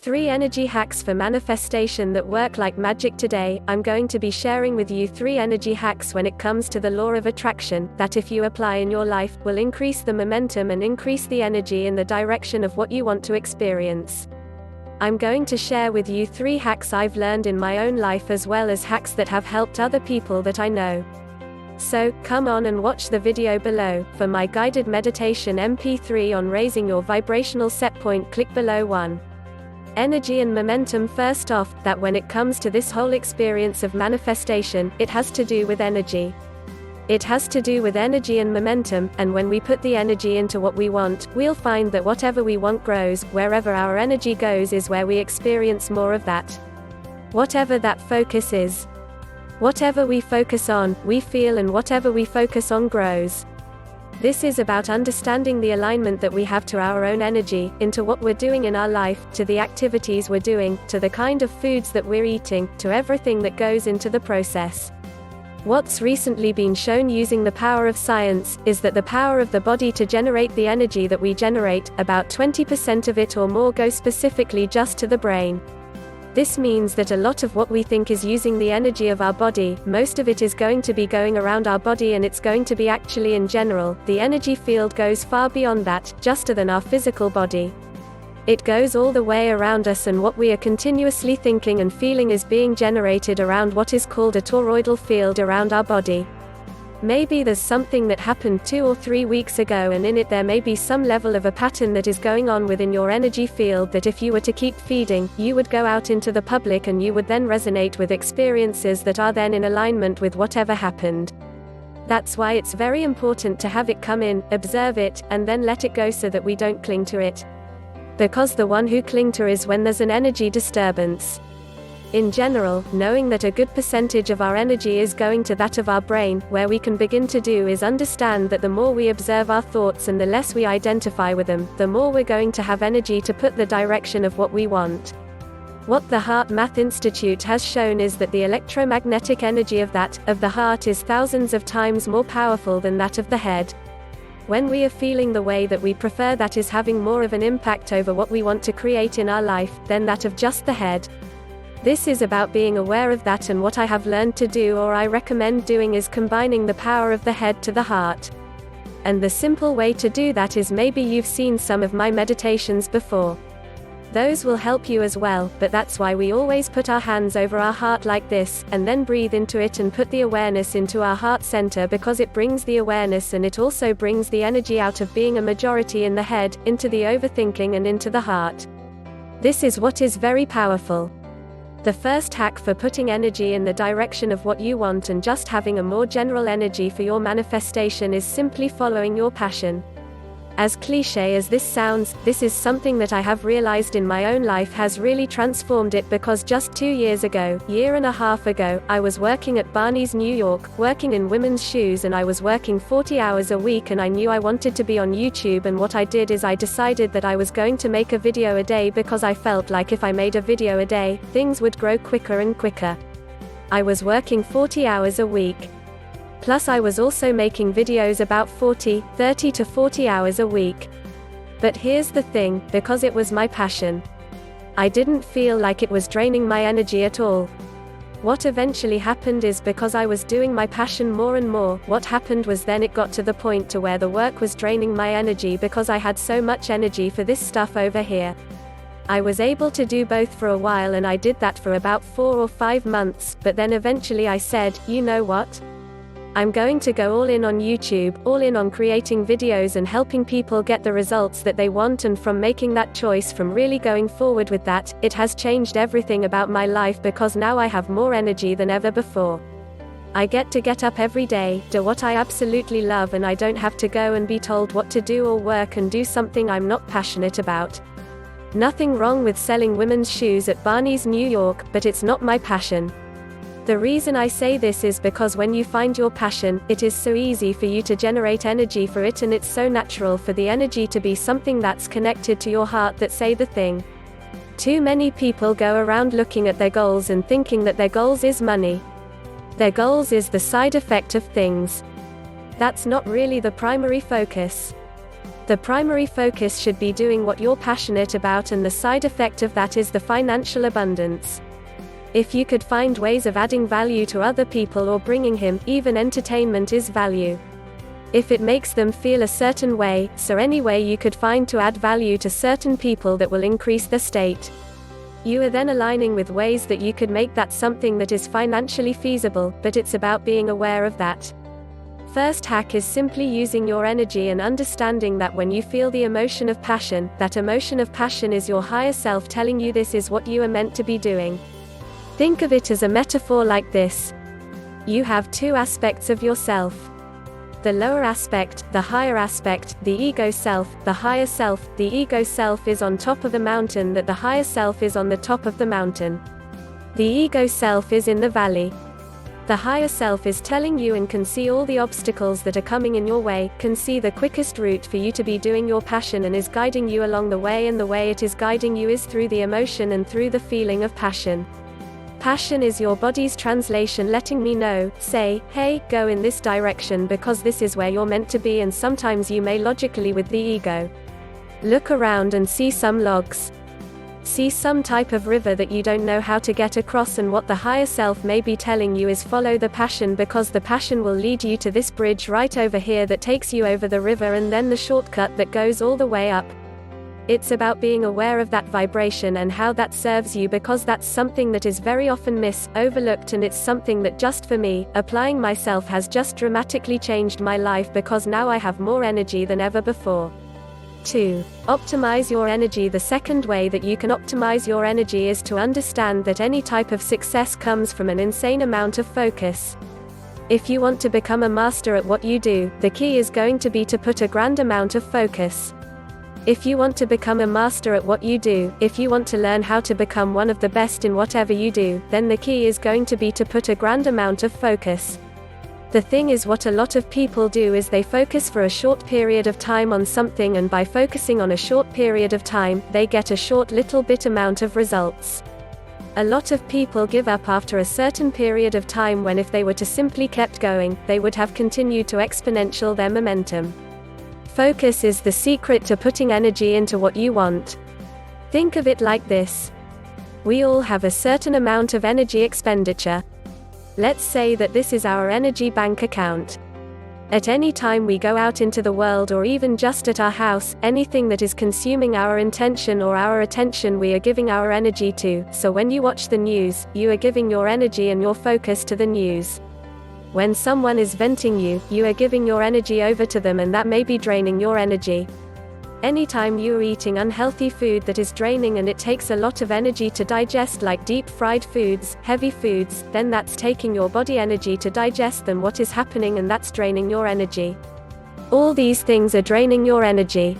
3 energy hacks for manifestation that work like magic. Today, I'm going to be sharing with you 3 energy hacks when it comes to the law of attraction, that if you apply in your life, will increase the momentum and increase the energy in the direction of what you want to experience. I'm going to share with you 3 hacks I've learned in my own life as well as hacks that have helped other people that I know. So, come on and watch the video below. For my guided meditation MP3 on raising your vibrational set point, click below. 1. Energy and momentum. First off, that when it comes to this whole experience of manifestation, it has to do with energy. It has to do with energy and momentum, and when we put the energy into what we want, we'll find that whatever we want grows. Wherever our energy goes is where we experience more of that. Whatever that focus is. Whatever we focus on, we feel, and whatever we focus on grows. This is about understanding the alignment that we have to our own energy, into what we're doing in our life, to the activities we're doing, to the kind of foods that we're eating, to everything that goes into the process. What's recently been shown using the power of science, is that the power of the body to generate the energy that we generate, about 20% of it or more goes specifically just to the brain. This means that a lot of what we think is using the energy of our body, most of it is going to be going around our body, and it's going to be actually in general, the energy field goes far beyond that, juster than our physical body. It goes all the way around us, and what we are continuously thinking and feeling is being generated around what is called a toroidal field around our body. Maybe there's something that happened 2 or 3 weeks ago, and in it there may be some level of a pattern that is going on within your energy field that if you were to keep feeding, you would go out into the public and you would then resonate with experiences that are then in alignment with whatever happened. That's why it's very important to have it come in, observe it, and then let it go so that we don't cling to it. Because the one who cling to is when there's an energy disturbance. In general, knowing that a good percentage of our energy is going to that of our brain, where we can begin to do is understand that the more we observe our thoughts and the less we identify with them, the more we're going to have energy to put the direction of what we want. What the Heart Math Institute has shown is that the electromagnetic energy of the heart is thousands of times more powerful than that of the head. When we are feeling the way that we prefer, that is having more of an impact over what we want to create in our life, than that of just the head. This is about being aware of that, and what I have learned to do, or I recommend doing, is combining the power of the head to the heart. And the simple way to do that is, maybe you've seen some of my meditations before. Those will help you as well, but that's why we always put our hands over our heart like this, and then breathe into it and put the awareness into our heart center, because it brings the awareness, and it also brings the energy out of being a majority in the head, into the overthinking and into the heart. This is what is very powerful. The first hack for putting energy in the direction of what you want and just having a more general energy for your manifestation is simply following your passion. As cliché as this sounds, this is something that I have realized in my own life has really transformed it, because just 2 years ago, year and a half ago, I was working at Barney's New York, working in women's shoes, and I was working 40 hours a week, and I knew I wanted to be on YouTube, and what I did is I decided that I was going to make a video a day, because I felt like if I made a video a day, things would grow quicker and quicker. I was working 40 hours a week. Plus I was also making videos about 30 to 40 hours a week. But here's the thing, because it was my passion, I didn't feel like it was draining my energy at all. What eventually happened is, because I was doing my passion more and more, what happened was then it got to the point to where the work was draining my energy, because I had so much energy for this stuff over here. I was able to do both for a while, and I did that for about 4 or 5 months, but then eventually I said, you know what? I'm going to go all in on YouTube, all in on creating videos and helping people get the results that they want, and from making that choice, from really going forward with that, it has changed everything about my life, because now I have more energy than ever before. I get up every day, do what I absolutely love, and I don't have to go and be told what to do or work and do something I'm not passionate about. Nothing wrong with selling women's shoes at Barney's New York, but it's not my passion. The reason I say this is because when you find your passion, it is so easy for you to generate energy for it, and it's so natural for the energy to be something that's connected to your heart, that say the thing. Too many people go around looking at their goals and thinking that their goals is money. Their goals is the side effect of things. That's not really the primary focus. The primary focus should be doing what you're passionate about, and the side effect of that is the financial abundance. If you could find ways of adding value to other people or bringing him, even entertainment is value. If it makes them feel a certain way, so any way you could find to add value to certain people that will increase their state. You are then aligning with ways that you could make that something that is financially feasible, but it's about being aware of that. First hack is simply using your energy and understanding that when you feel the emotion of passion, that emotion of passion is your higher self telling you this is what you are meant to be doing. Think of it as a metaphor like this. You have two aspects of yourself. The lower aspect, the higher aspect, the ego self, the higher self. The ego self is on top of the mountain, that the higher self is on the top of the mountain. The ego self is in the valley. The higher self is telling you and can see all the obstacles that are coming in your way, can see the quickest route for you to be doing your passion, and is guiding you along the way, and the way it is guiding you is through the emotion and through the feeling of passion. Passion is your body's translation letting me know, say, hey, go in this direction because this is where you're meant to be, and sometimes you may logically with the ego look around and see some logs. See some type of river that you don't know how to get across, and what the higher self may be telling you is follow the passion, because the passion will lead you to this bridge right over here that takes you over the river, and then the shortcut that goes all the way up. It's about being aware of that vibration and how that serves you, because that's something that is very often overlooked, and it's something that just for me, applying myself has just dramatically changed my life, because now I have more energy than ever before. 2. Optimize your energy. The second way that you can optimize your energy is to understand that any type of success comes from an insane amount of focus. If you want to become a master at what you do, the key is going to be to put a grand amount of focus. If you want to become a master at what you do, if you want to learn how to become one of the best in whatever you do, then the key is going to be to put a grand amount of focus. The thing is, what a lot of people do is they focus for a short period of time on something, and by focusing on a short period of time, they get a short little bit amount of results. A lot of people give up after a certain period of time, when if they were to simply kept going, they would have continued to exponential their momentum. Focus is the secret to putting energy into what you want. Think of it like this. We all have a certain amount of energy expenditure. Let's say that this is our energy bank account. At any time we go out into the world, or even just at our house, anything that is consuming our intention or our attention, we are giving our energy to. So when you watch the news, you are giving your energy and your focus to the news. When someone is venting you, you are giving your energy over to them, and that may be draining your energy. Anytime you are eating unhealthy food that is draining and it takes a lot of energy to digest, like deep fried foods, heavy foods, then that's taking your body energy to digest them. What is happening, and that's draining your energy. All these things are draining your energy.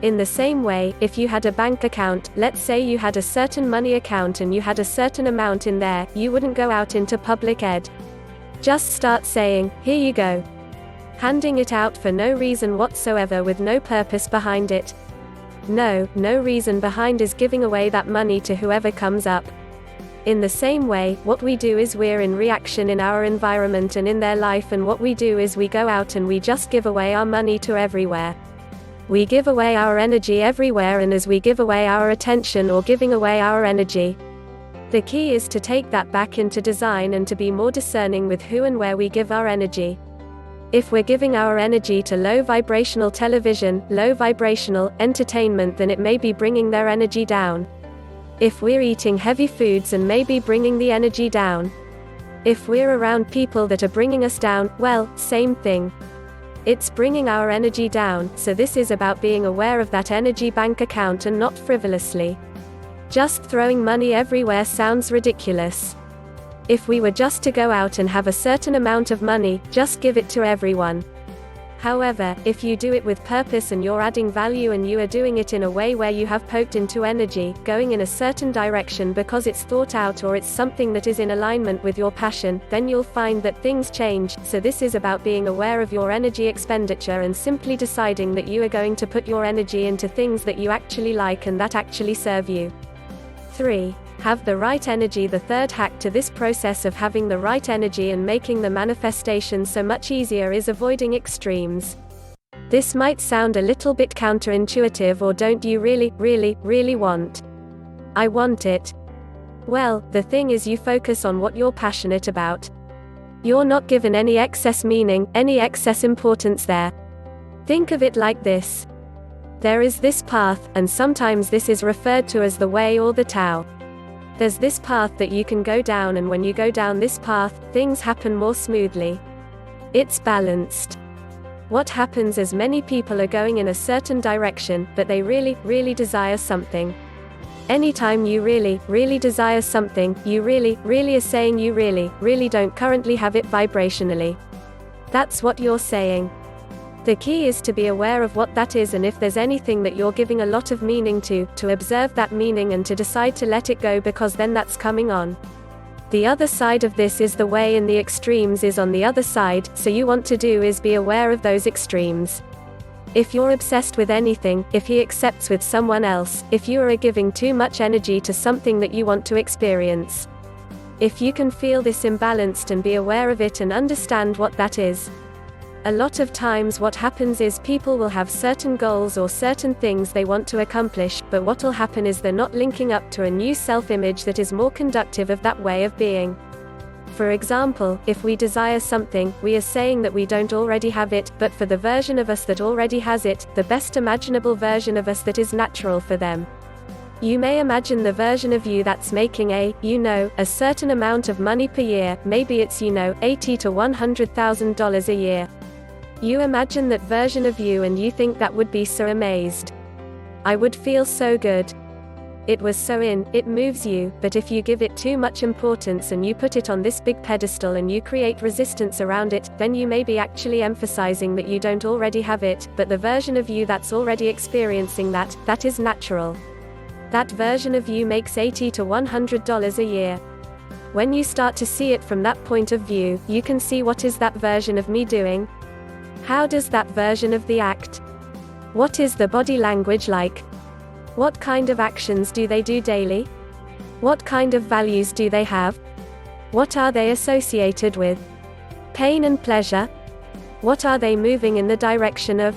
In the same way, if you had a bank account, let's say you had a certain money account and you had a certain amount in there, you wouldn't go out into public just start saying, here you go. Handing it out for no reason whatsoever, with no purpose behind it. No reason behind is giving away that money to whoever comes up. In the same way, what we do is we're in reaction in our environment and in their life, and what we do is we go out and we just give away our money to everywhere. We give away our energy everywhere, and as we give away our attention or giving away our energy, the key is to take that back into design and to be more discerning with who and where we give our energy. If we're giving our energy to low vibrational television, low vibrational entertainment, then it may be bringing their energy down. If we're eating heavy foods and maybe bringing the energy down. If we're around people that are bringing us down, well, same thing. It's bringing our energy down. So this is about being aware of that energy bank account and not frivolously just throwing money everywhere. Sounds ridiculous. If we were just to go out and have a certain amount of money, just give it to everyone. However, if you do it with purpose and you're adding value and you are doing it in a way where you have poked into energy, going in a certain direction because it's thought out or it's something that is in alignment with your passion, then you'll find that things change. So this is about being aware of your energy expenditure and simply deciding that you are going to put your energy into things that you actually like and that actually serve you. 3. Have the right energy. The third hack to this process of having the right energy and making the manifestation so much easier is avoiding extremes. This might sound a little bit counterintuitive, or don't you really want? I want it. Well, the thing is, you focus on what you're passionate about. You're not given any excess meaning, any excess importance there. Think of it like this. There is this path, and sometimes this is referred to as the way or the Tao. There's this path that you can go down, and when you go down this path, things happen more smoothly. It's balanced. What happens is many people are going in a certain direction, but they really desire something. Anytime you really desire something, you really are saying you really don't currently have it vibrationally. That's what you're saying. The key is to be aware of what that is, and if there's anything that you're giving a lot of meaning to observe that meaning and to decide to let it go, because then that's coming on. The other side of this is the way, and the extremes is on the other side, so you want to do is be aware of those extremes. If you're obsessed with anything, if he accepts with someone else, if you are giving too much energy to something that you want to experience. If you can feel this imbalanced and be aware of it and understand what that is. A lot of times what happens is people will have certain goals or certain things they want to accomplish, but what'll happen is they're not linking up to a new self-image that is more conductive of that way of being. For example, if we desire something, we are saying that we don't already have it, but for the version of us that already has it, the best imaginable version of us that is natural for them. You may imagine the version of you that's making a certain amount of money per year, maybe it's $80,000 to $100,000 a year. You imagine that version of you and you think that would be so amazed. I would feel so good. It was so it moves you, but if you give it too much importance and you put it on this big pedestal and you create resistance around it, then you may be actually emphasizing that you don't already have it, but the version of you that's already experiencing that is natural. That version of you makes $80 to $100 a year. When you start to see it from that point of view, you can see what is that version of me doing? How does that version of the act? What is the body language like? What kind of actions do they do daily? What kind of values do they have? What are they associated with? Pain and pleasure? What are they moving in the direction of?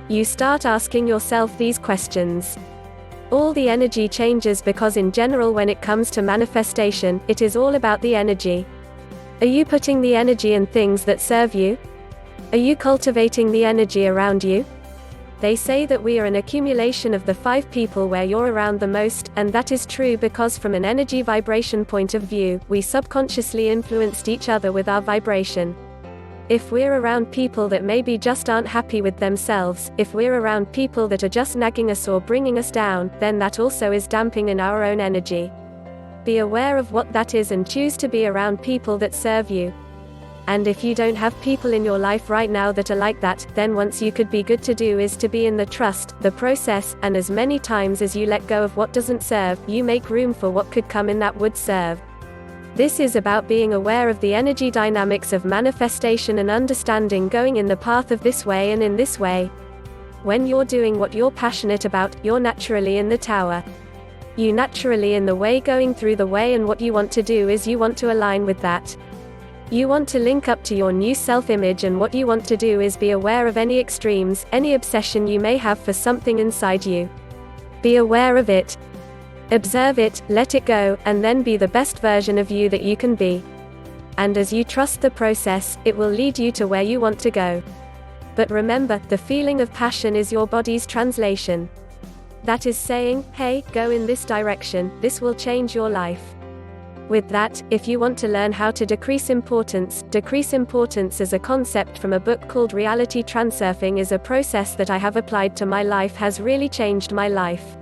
You start asking yourself these questions. All the energy changes, because in general when it comes to manifestation, it is all about the energy. Are you putting the energy in things that serve you? Are you cultivating the energy around you? They say that we are an accumulation of the 5 people where you're around the most, and that is true because from an energy vibration point of view, we subconsciously influenced each other with our vibration. If we're around people that maybe just aren't happy with themselves, if we're around people that are just nagging us or bringing us down, then that also is damping in our own energy. Be aware of what that is and choose to be around people that serve you. And if you don't have people in your life right now that are like that, then once you could be good to do is to be in the trust, the process, and as many times as you let go of what doesn't serve, you make room for what could come in that would serve. This is about being aware of the energy dynamics of manifestation and understanding going in the path of this way and in this way. When you're doing what you're passionate about, you're naturally in the tower. You naturally in the way, going through the way, and what you want to do is you want to align with that. You want to link up to your new self-image, and what you want to do is be aware of any extremes, any obsession you may have for something inside you. Be aware of it. Observe it, let it go, and then be the best version of you that you can be. And as you trust the process, it will lead you to where you want to go. But remember, the feeling of passion is your body's translation. That is saying, hey, go in this direction, this will change your life. With that, if you want to learn how to decrease importance as a concept from a book called Reality Transurfing is a process that I have applied to my life, has really changed my life.